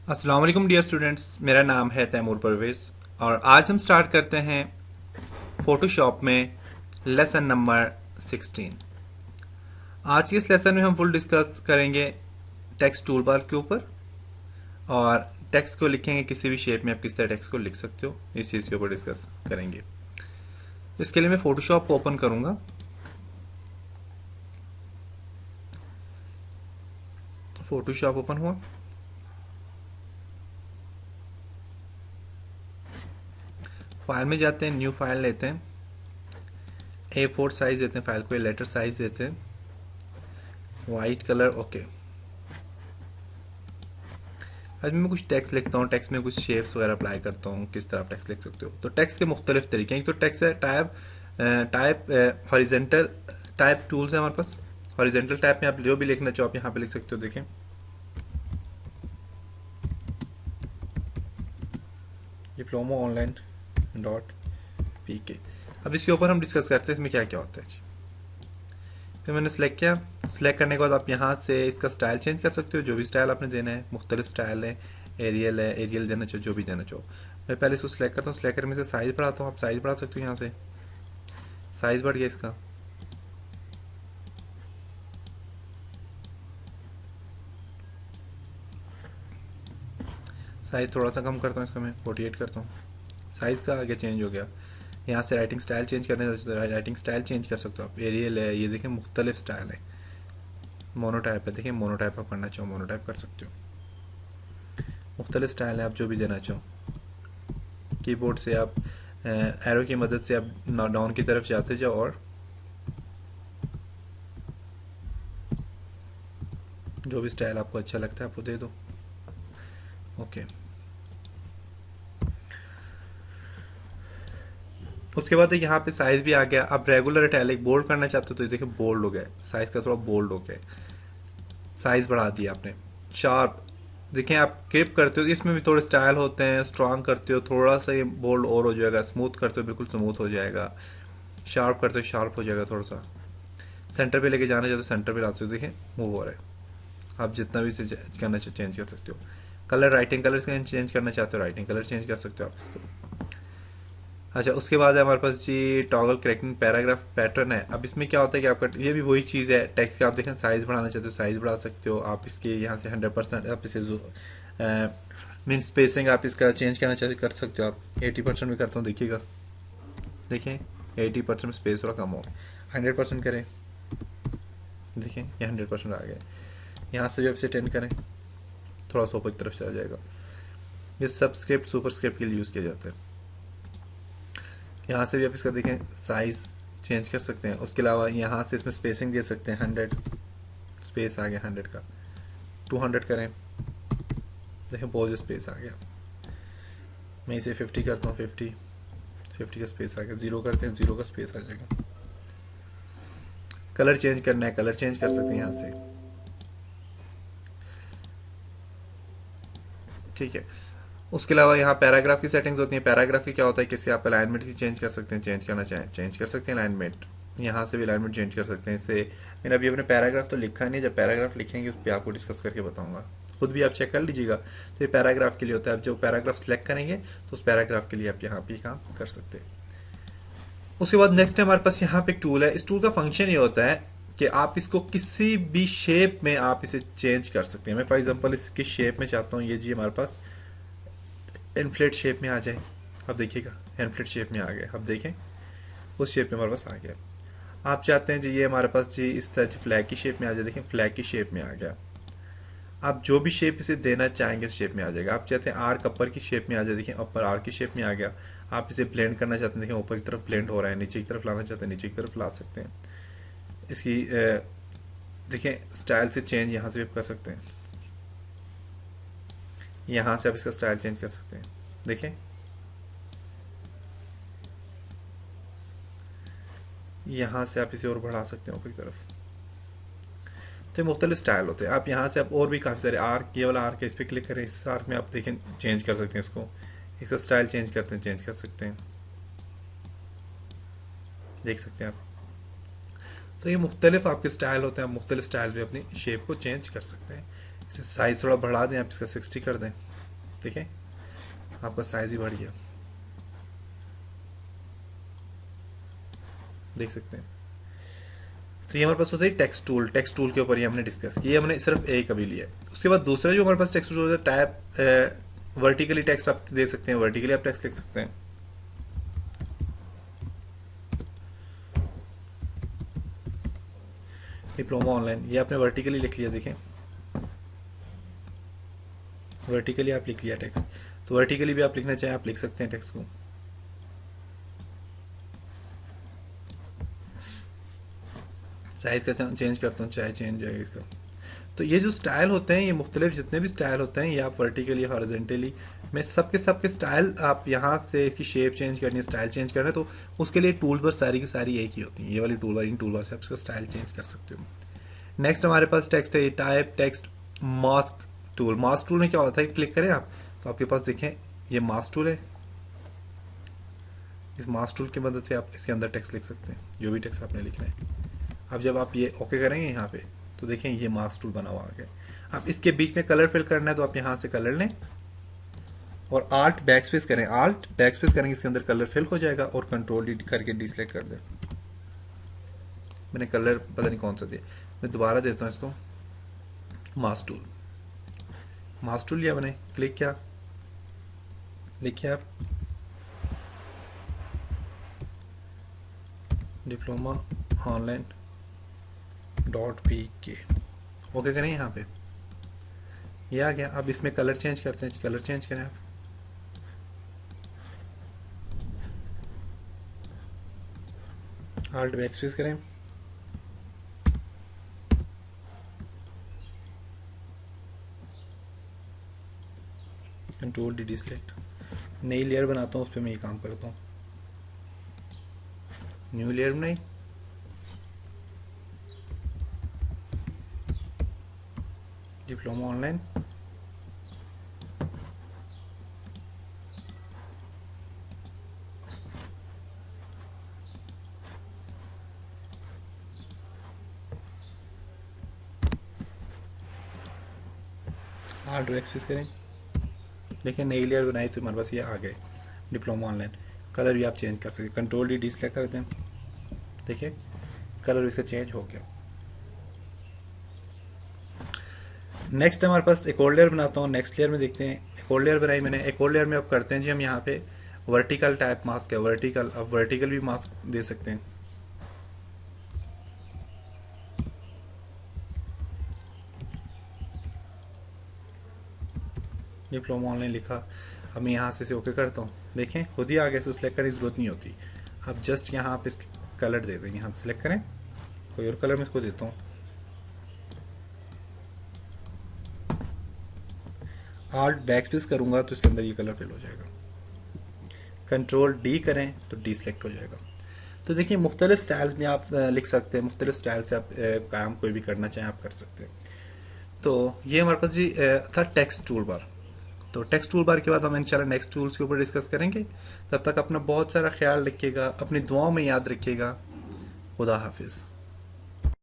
अस्सलाम वालेकुम dear students, मेरा नाम है तैमूर परवेज़ और आज हम स्टार्ट करते हैं फोटोशॉप में लेसन नंबर 16। आज के इस लेसन में हम फुल डिस्कस करेंगे टेक्स्ट टूल बार के ऊपर और टेक्स्ट को लिखेंगे किसी भी शेप में आप किस तरह टेक्स्ट को लिख सकते हो, इस चीज़ के ऊपर डिस्कस करेंगे। इसके लिए मैं फोटोशॉप को ओपन करूंगा। फोटोशॉप ओपन हुआ। फाइल में जाते हैं, न्यू फाइल लेते हैं, A4 साइज देते हैं, फाइल को लेटर साइज देते हैं, वाइट कलर, ओके। आज मैं कुछ टेक्स्ट लिखता हूँ, टेक्स्ट में कुछ शेप्स वगैरह अप्लाई करता हूँ, किस तरह आप टेक्स्ट लिख सकते हो। तो टेक्स्ट के मुख्तलिफ तरीके हैं। एक तो टेक्स्ट है टाइप हॉरिजेंटल टाइप टूल्स है हमारे पास। हॉरिजेंटल टाइप में आप जो भी लिखना चाहो आप यहाँ पे लिख सकते हो। देखें, डिप्लोमा ऑनलाइन .pk। अब इसके ऊपर हम डिस्कस करते हैं इसमें क्या क्या होता है जी। फिर मैंने सेलेक्ट किया। सेलेक्ट करने के बाद आप यहाँ से इसका स्टाइल चेंज कर सकते हो, जो भी स्टाइल आपने देना है। मुख्तलिफ स्टाइल है, एरियल देना चाहो, जो भी देना चाहो। मैं पहले इसको सिलेक्ट करता हूँ। सिलेक्ट करने से साइज बढ़ाता हूँ। आप साइज बढ़ा सकते हो, यहाँ से साइज बढ़ गया इसका। साइज थोड़ा सा कम करता हूँ, इसका मैं 48 करता हूँ। साइज का आगे चेंज हो गया। यहाँ से राइटिंग स्टाइल चेंज करने राइटिंग स्टाइल चेंज कर सकते हो आप। एरियल है, ये देखें मुख्तलिफ स्टाइल है। मोनोटाइप है, देखिए मोनोटाइप आप करना चाहो मोनोटाइप कर सकते हो। मुख्तलिफ स्टाइल है, आप जो भी देना चाहो। कीबोर्ड से आप एरो की मदद से आप डाउन की तरफ जाते जाओ और जो भी स्टाइल आपको अच्छा लगता है आपको दे दो। ओके। उसके बाद यहाँ पे साइज भी आ गया। अब रेगुलर इटैलिक बोल्ड करना चाहते हो तो देखिए बोल्ड हो गया, साइज का थोड़ा बोल्ड हो गया, साइज बढ़ा दिया आपने। शार्प देखें, आप क्रिप करते हो इसमें भी थोड़े स्टाइल होते हैं। स्ट्रांग करते हो थोड़ा सा ये बोल्ड और हो जाएगा। स्मूथ करते हो बिल्कुल स्मूथ हो जाएगा। शार्प करते हो शार्प हो जाएगा थोड़ा सा। सेंटर पे लेके जाना चाहते हो सेंटर पे ला सकते हो, देखें मूव हो रहा है। आप जितना भी इसे करना चाहो चेंज कर सकते हो। कलर राइटिंग कलर चेंज करना चाहते हो राइटिंग कलर चेंज कर सकते हो आप इसको। अच्छा, उसके बाद है हमारे पास जी टॉगल करेक्टिंग पैराग्राफ पैटर्न है। अब इसमें क्या होता है कि आपका ये भी वही चीज़ है। टेक्स्ट का आप देखें साइज बढ़ाना चाहते हो साइज बढ़ा सकते हो आप। इसके यहाँ से 100% आप इसे मीन स्पेसिंग आप इसका चेंज करना चाहते कर सकते हो आप। 80% भी करता हूँ, देखिएगा, देखें 80% में स्पेस थोड़ा कम हो। 100% करें, देखें ये 100% आ गया। यहाँ से भी आप इसे 10 करें, थोड़ा सा ऊपर की तरफ चला जाएगा। ये सबस्क्रिप्ट सुपरस्क्रिप्ट के लिए यूज़ किया जाता है। यहाँ से भी आप इसका देखें साइज चेंज कर सकते हैं। उसके अलावा यहाँ से इसमें स्पेसिंग दे सकते हैं। 100 स्पेस आ गया 100 का। 200 करें, देखें बहुत स्पेस आ गया। मैं इसे 50 करता हूँ, 50 का स्पेस आ गया। 0 करते हैं, 0 का स्पेस आ जाएगा। कलर चेंज करना है, कलर चेंज कर सकते हैं यहाँ से, ठीक है। उसके अलावा यहाँ पैराग्राफ की सेटिंग्स होती हैं। पैराग्राफ की क्या होता है, किसी आप अलाइनमेंट की चेंज कर सकते हैं, चेंज करना चाहें चेंज कर सकते हैं अलाइनमेंट। यहाँ से भी अलाइनमेंट चेंज कर सकते हैं इससे। मैंने अभी अपने पैराग्राफ तो लिखा नहीं, जब पैराग्राफ लिखेंगे उस पर आपको डिस्कस करके बताऊंगा। खुद भी आप चेक कर लीजिएगा। तो ये पैराग्राफ के लिए होता है। आप जो पैराग्राफ सेलेक्ट करेंगे तो उस पैराग्राफ के लिए आप यहाँ पे काम कर सकते हैं। उसके बाद नेक्स्ट है हमारे पास यहाँ पे एक टूल है। इस टूल का फंक्शन ये होता है कि आप इसको किसी भी शेप में आप इसे चेंज कर सकते हैं। मैं फॉर एग्जांपल इसकी शेप में चाहता हूँ ये जी हमारे पास इनफ्लेट शेप में आ जाए। अब देखिएगा इनफ्लेट शेप में आ गया। अब देखें उस शेप में हमारे पास आ गया। आप चाहते हैं जी ये हमारे पास जी इस तरह फ्लैग की शेप में आ जाए, देखें फ्लैग की शेप में आ गया। आप जो भी शेप इसे देना चाहेंगे उस शेप में आ जाएगा। आप चाहते हैं आर्क अपर की शेप में आ जाए, देखिए अपर आर्क की शेप में आ गया। आप इसे ब्लेंड करना चाहते हैं, देखें ऊपर की तरफ ब्लेंड हो रहा है। नीचे की तरफ लाना चाहते हैं नीचे की तरफ ला सकते हैं। इसकी देखें स्टाइल से चेंज यहाँ से भी कर सकते हैं। यहाँ से आप इसका स्टाइल चेंज कर सकते हैं, देखें यहाँ से आप इसे और बढ़ा सकते हैं ऊपर की तरफ। तो मुख्तलिफ स्टाइल होते हैं। आप यहाँ से आप और भी काफ़ी सारे आर्क, ये वाला आर्क है इस पर क्लिक करें। इस आर्क में आप देखें चेंज कर सकते हैं इसको। इसका स्टाइल चेंज करते हैं, चेंज कर सकते हैं, देख सकते हैं आप। तो ये मुख्तलिफ आपके स्टाइल होते हैं। आप मुख्तलिफ स्टाइल में अपनी शेप को चेंज कर सकते हैं। इसे साइज थोड़ा बढ़ा दें, आप इसका 60 कर दें, देखें आपका साइज भी बढ़ गया, देख सकते हैं। तो ये हमारे पास होता है टेक्स्ट टूल। टेक्स्ट टूल के ऊपर ये हमने डिस्कस किया, हमने सिर्फ एक अभी लिया है। उसके बाद दूसरा जो हमारे पास टेक्स्ट टूल होता है, टैब वर्टिकली टेक्स्ट आप दे सकते हैं, वर्टिकली आप टेक्स्ट लिख सकते हैं। डिप्लोमा ऑनलाइन, ये आपने वर्टिकली लिख लिया, देखें वर्टिकली आप लिख लिया टेक्स्ट। तो वर्टिकली भी आप लिखना चाहें आप लिख सकते हैं टेक्स्ट को। साइज का चेंज करता हूँ, चाहे चेंज जाएगा इसका। तो ये जो स्टाइल होते हैं, ये मुख्तलिफ जितने भी स्टाइल होते हैं, ये आप वर्टिकली हॉरिजॉन्टली में सबके स्टाइल, आप यहाँ से इसकी शेप चेंज करनी है, स्टाइल चेंज करना है, तो उसके लिए टूल बार सारी की सारी एक ही होती है। ये वाली टूल बार, इन टूल बार से आप इसका स्टाइल चेंज कर सकते हो। नेक्स्ट हमारे पास टेक्स्ट है, type text mask tool. Mask tool में क्या होता है, क्लिक करें आप तो आपके पास देखें ये मास्क टूल है। इस मास्क टूल की मदद से आप इसके अंदर टेक्स्ट लिख सकते हैं, जो भी टेक्स्ट आपने लिखना है। अब जब आप ये ओके करेंगे यहाँ पे तो देखें ये मास्क टूल बना हुआ आ गया। अब इसके बीच में कलर फिल करना है तो आप यहाँ से कलर लें और आल्ट बैक स्पेस करें। आल्ट बैक स्पेस करेंगे, इसके अंदर कलर फिल हो जाएगा, और कंट्रोल डी करके डिसलेक्ट कर दें। मैंने कलर पता नहीं कौन सा दिया, मैं दोबारा देता हूँ इसको। मास्क टूल, मास्क टूल लिया मैंने, क्लिक किया, देखिए आप डिप्लोमा ऑनलाइन .pk ओके करें, यहाँ पे ये आ गया। अब इसमें कलर चेंज करते हैं, कलर चेंज करें आप। आल्ट बैक स्पेस करें, कंट्रोल डी डिसलेक्ट। नई लेयर बनाता हूँ, उस पर मैं ये काम करता हूँ। न्यू लेयर बनाई, diploma online alt back space करें। देखिए नई लेयर बनाई तो हमारे पास ये आ गए डिप्लोमा ऑनलाइन। कलर भी आप चेंज कर सकते हैं, कंट्रोल डी डिसलेक्ट कर दें, देखिए कलर इसका चेंज हो गया। नेक्स्ट हमारे पास एक और लेयर बनाता हूँ। नेक्स्ट लेयर में देखते हैं, एक और लेयर बनाई मैंने। एक और लेयर में अब करते हैं जी हम यहाँ पे वर्टिकल टाइप मास्क है, वर्टिकल। अब वर्टिकल भी मास्क दे सकते हैं। डिप्लोमा ऑनलाइन लिखा, अब मैं यहाँ से इसे ओके करता हूँ, देखें खुद ही आ गया, इसको सिलेक्ट करने की जरूरत नहीं होती। अब जस्ट यहाँ आप इसके कलर दे दें, यहाँ से सिलेक्ट करें, कोई और कलर मैं इसको देता हूँ। आल्ट बैक स्पेस करूंगा तो इसके अंदर ये कलर फिल हो जाएगा। कंट्रोल डी करें तो डी सिलेक्ट हो जाएगा। तो देखिए मुख्तलिफ स्टाइल्स में आप लिख सकते हैं, मुख्तलिफ स्टाइल से आप काम कोई भी करना चाहें आप कर सकते हैं। तो ये हमारे पास जी था टेक्स्ट टूल बार। तो टेक्स्ट टूल बार के बाद हम इंशाल्लाह नेक्स्ट टूल्स के ऊपर डिस्कस करेंगे। तब तक अपना बहुत सारा ख्याल रखिएगा, अपनी दुआओं में याद रखिएगा। खुदा हाफिज़।